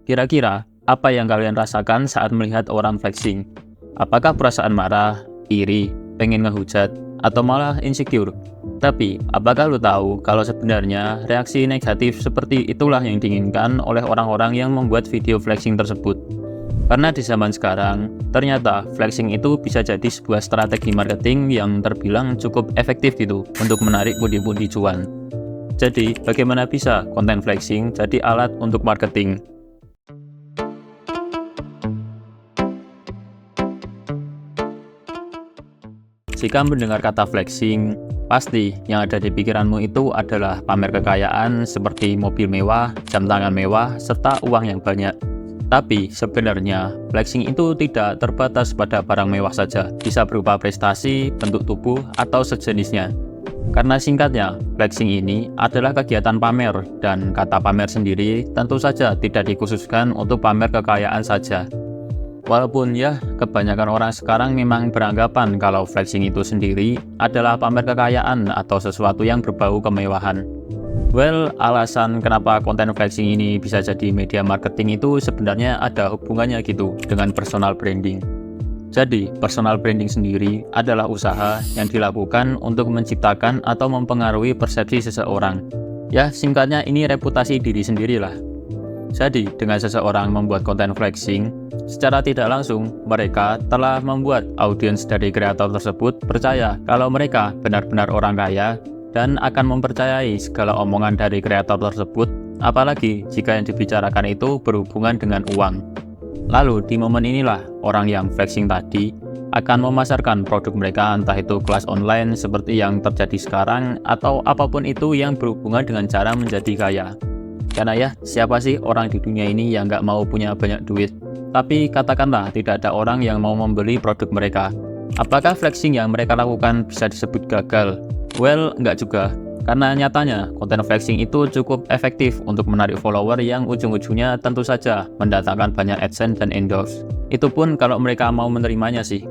Kira-kira, apa yang kalian rasakan saat melihat orang flexing? Apakah perasaan marah, iri, pengen ngehujat, atau malah insecure? Tapi, apakah lo tahu kalau sebenarnya reaksi negatif seperti itulah yang diinginkan oleh orang-orang yang membuat video flexing tersebut? Karena di zaman sekarang, ternyata flexing itu bisa jadi sebuah strategi marketing yang terbilang cukup efektif gitu untuk menarik pundi-pundi cuan. Jadi, bagaimana bisa konten flexing jadi alat untuk marketing? Jika mendengar kata flexing, pasti yang ada di pikiranmu itu adalah pamer kekayaan seperti mobil mewah, jam tangan mewah, serta uang yang banyak. Tapi sebenarnya, flexing itu tidak terbatas pada barang mewah saja, bisa berupa prestasi, bentuk tubuh, atau sejenisnya. Karena singkatnya, flexing ini adalah kegiatan pamer, dan kata pamer sendiri tentu saja tidak dikhususkan untuk pamer kekayaan saja. Walaupun ya, kebanyakan orang sekarang memang beranggapan kalau flexing itu sendiri adalah pamer kekayaan atau sesuatu yang berbau kemewahan. Well, alasan kenapa konten flexing ini bisa jadi media marketing itu sebenarnya ada hubungannya gitu dengan personal branding. Jadi, personal branding sendiri adalah usaha yang dilakukan untuk menciptakan atau mempengaruhi persepsi seseorang. Ya, singkatnya ini reputasi diri sendirilah. Jadi, dengan seseorang membuat konten flexing, secara tidak langsung, mereka telah membuat audiens dari kreator tersebut percaya kalau mereka benar-benar orang kaya dan akan mempercayai segala omongan dari kreator tersebut, apalagi jika yang dibicarakan itu berhubungan dengan uang. Lalu, di momen inilah, orang yang flexing tadi akan memasarkan produk mereka entah itu kelas online seperti yang terjadi sekarang atau apapun itu yang berhubungan dengan cara menjadi kaya. Karena ya, siapa sih orang di dunia ini yang nggak mau punya banyak duit? Tapi katakanlah tidak ada orang yang mau membeli produk mereka. Apakah flexing yang mereka lakukan bisa disebut gagal? Well, nggak juga. Karena nyatanya, konten flexing itu cukup efektif untuk menarik follower yang ujung-ujungnya tentu saja mendatangkan banyak AdSense dan endorse. Itu pun kalau mereka mau menerimanya sih.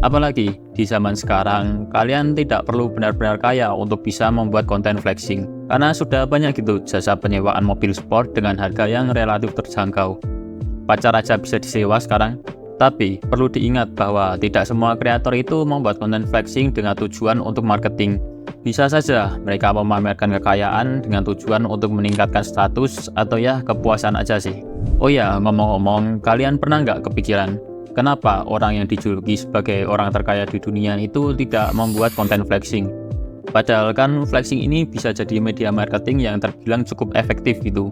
Apalagi, di zaman sekarang, kalian tidak perlu benar-benar kaya untuk bisa membuat konten flexing. Karena sudah banyak gitu jasa penyewaan mobil sport dengan harga yang relatif terjangkau. Pacar aja bisa disewa sekarang. Tapi, perlu diingat bahwa tidak semua kreator itu membuat konten flexing dengan tujuan untuk marketing. Bisa saja mereka memamerkan kekayaan dengan tujuan untuk meningkatkan status atau ya kepuasan aja sih. Oh ya, ngomong-ngomong, kalian pernah nggak kepikiran? Kenapa orang yang dijuluki sebagai orang terkaya di dunia itu tidak membuat konten flexing? Padahal kan flexing ini bisa jadi media marketing yang terbilang cukup efektif gitu.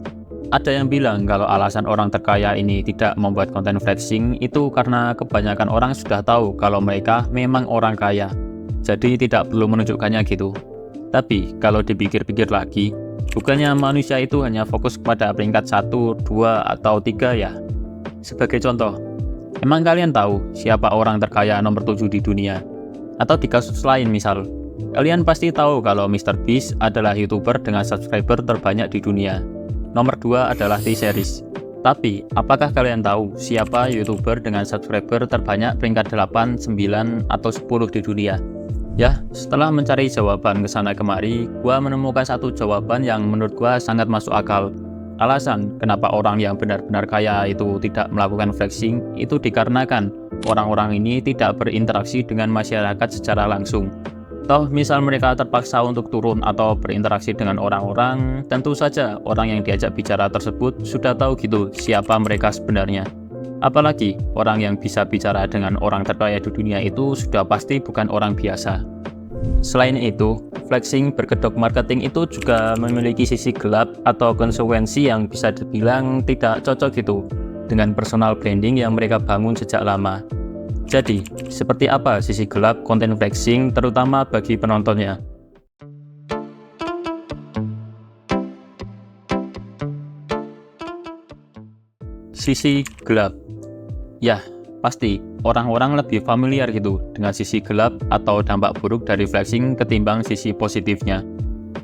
Ada yang bilang kalau alasan orang terkaya ini tidak membuat konten flexing itu karena kebanyakan orang sudah tahu kalau mereka memang orang kaya. Jadi tidak perlu menunjukkannya gitu. Tapi kalau dipikir-pikir lagi, bukannya manusia itu hanya fokus kepada peringkat 1, 2, atau 3 ya? Sebagai contoh, emang kalian tahu siapa orang terkaya nomor 7 di dunia? Atau di kasus lain misal, kalian pasti tahu kalau MrBeast adalah YouTuber dengan subscriber terbanyak di dunia. Nomor 2 adalah T-Series. Tapi, apakah kalian tahu siapa YouTuber dengan subscriber terbanyak peringkat 8, 9, atau 10 di dunia? Ya, setelah mencari jawaban ke sana kemari, gua menemukan satu jawaban yang menurut gua sangat masuk akal. Alasan kenapa orang yang benar-benar kaya itu tidak melakukan flexing itu dikarenakan orang-orang ini tidak berinteraksi dengan masyarakat secara langsung. Toh misal mereka terpaksa untuk turun atau berinteraksi dengan orang-orang, tentu saja orang yang diajak bicara tersebut sudah tahu gitu siapa mereka sebenarnya. Apalagi orang yang bisa bicara dengan orang terkaya di dunia itu sudah pasti bukan orang biasa. Selain itu, flexing berkedok marketing itu juga memiliki sisi gelap atau konsekuensi yang bisa dibilang tidak cocok gitu dengan personal branding yang mereka bangun sejak lama. Jadi, seperti apa sisi gelap konten flexing terutama bagi penontonnya? Sisi gelap. Ya, pasti orang-orang lebih familiar gitu dengan sisi gelap atau dampak buruk dari flexing ketimbang sisi positifnya.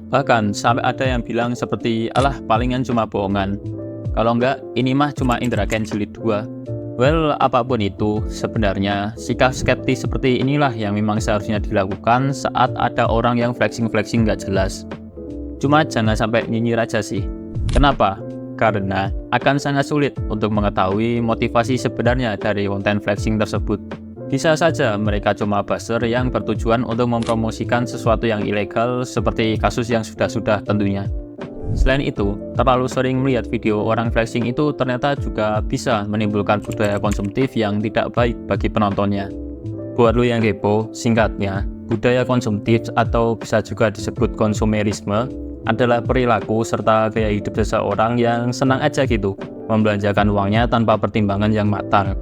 Bahkan sampai ada yang bilang seperti, alah palingan cuma bohongan. Kalau enggak, ini mah cuma indra keenam jilid 2. Well, apapun itu, sebenarnya sikap skeptis seperti inilah yang memang seharusnya dilakukan saat ada orang yang flexing-flexing nggak jelas. Cuma jangan sampai nyinyir aja sih. Kenapa? karena akan sangat sulit untuk mengetahui motivasi sebenarnya dari konten flexing tersebut. Bisa saja mereka cuma buzzer yang bertujuan untuk mempromosikan sesuatu yang ilegal seperti kasus yang sudah-sudah tentunya. Selain itu, terlalu sering melihat video orang flexing itu ternyata juga bisa menimbulkan budaya konsumtif yang tidak baik bagi penontonnya. Buat lo yang kepo, singkatnya, budaya konsumtif atau bisa juga disebut konsumerisme adalah perilaku serta gaya hidup seseorang yang senang aja gitu membelanjakan uangnya tanpa pertimbangan yang matang.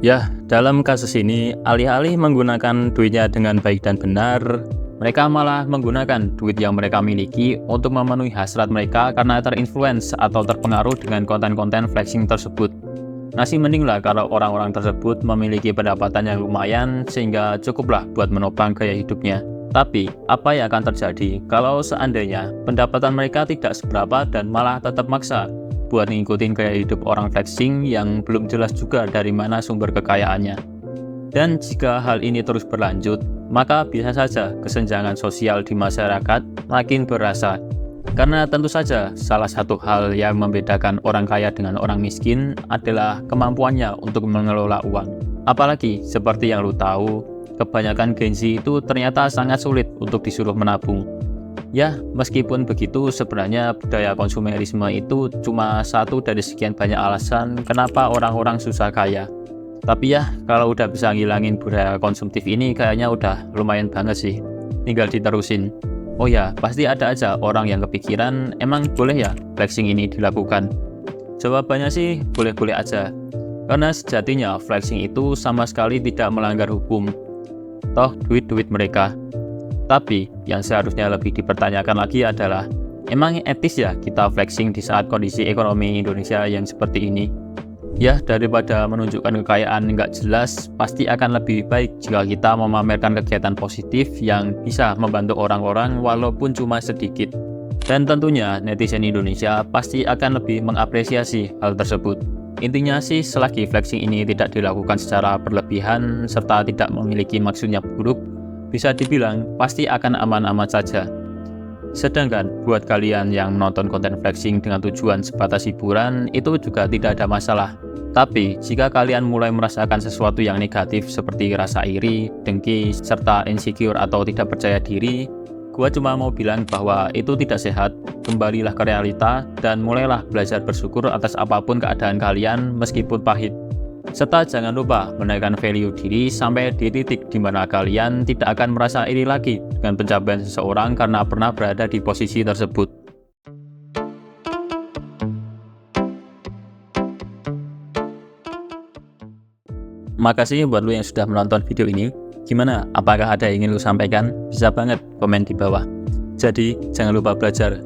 Ya, dalam kasus ini, alih-alih menggunakan duitnya dengan baik dan benar, mereka malah menggunakan duit yang mereka miliki untuk memenuhi hasrat mereka karena terinfluence atau terpengaruh dengan konten-konten flexing tersebut. Masih mending lah kalau orang-orang tersebut memiliki pendapatan yang lumayan sehingga cukuplah buat menopang gaya hidupnya. Tapi, apa yang akan terjadi kalau seandainya pendapatan mereka tidak seberapa dan malah tetap maksa buat ngikutin gaya hidup orang flexing yang belum jelas juga dari mana sumber kekayaannya? Dan jika hal ini terus berlanjut, maka bisa saja kesenjangan sosial di masyarakat makin berasa. Karena tentu saja salah satu hal yang membedakan orang kaya dengan orang miskin adalah kemampuannya untuk mengelola uang. Apalagi seperti yang lu tahu, kebanyakan Gen Z itu ternyata sangat sulit untuk disuruh menabung. Ya, meskipun begitu sebenarnya budaya konsumerisme itu cuma satu dari sekian banyak alasan kenapa orang-orang susah kaya. Tapi ya, kalau udah bisa ngilangin budaya konsumtif ini kayaknya udah lumayan banget sih. Tinggal diterusin. Oh ya, pasti ada aja orang yang kepikiran, emang boleh ya flexing ini dilakukan? Jawabannya sih boleh-boleh aja. Karena sejatinya flexing itu sama sekali tidak melanggar hukum. Toh duit-duit mereka. Tapi yang seharusnya lebih dipertanyakan lagi adalah, emang etis ya kita flexing di saat kondisi ekonomi Indonesia yang seperti ini? Ya, daripada menunjukkan kekayaan nggak jelas, pasti akan lebih baik jika kita memamerkan kegiatan positif yang bisa membantu orang-orang walaupun cuma sedikit. Dan tentunya netizen Indonesia pasti akan lebih mengapresiasi hal tersebut. Intinya sih, selagi flexing ini tidak dilakukan secara berlebihan serta tidak memiliki maksudnya buruk, bisa dibilang pasti akan aman-aman saja. Sedangkan buat kalian yang menonton konten flexing dengan tujuan sebatas hiburan, itu juga tidak ada masalah. Tapi jika kalian mulai merasakan sesuatu yang negatif seperti rasa iri, dengki, serta insecure atau tidak percaya diri, gua cuma mau bilang bahwa itu tidak sehat. Kembalilah ke realita dan mulailah belajar bersyukur atas apapun keadaan kalian meskipun pahit. Serta jangan lupa menaikkan value diri sampai di titik di mana kalian tidak akan merasa iri lagi dengan pencapaian seseorang karena pernah berada di posisi tersebut. Makasih buat lu yang sudah menonton video ini. Gimana? Apakah ada yang ingin lu sampaikan? Bisa banget komen di bawah. Jadi, jangan lupa belajar.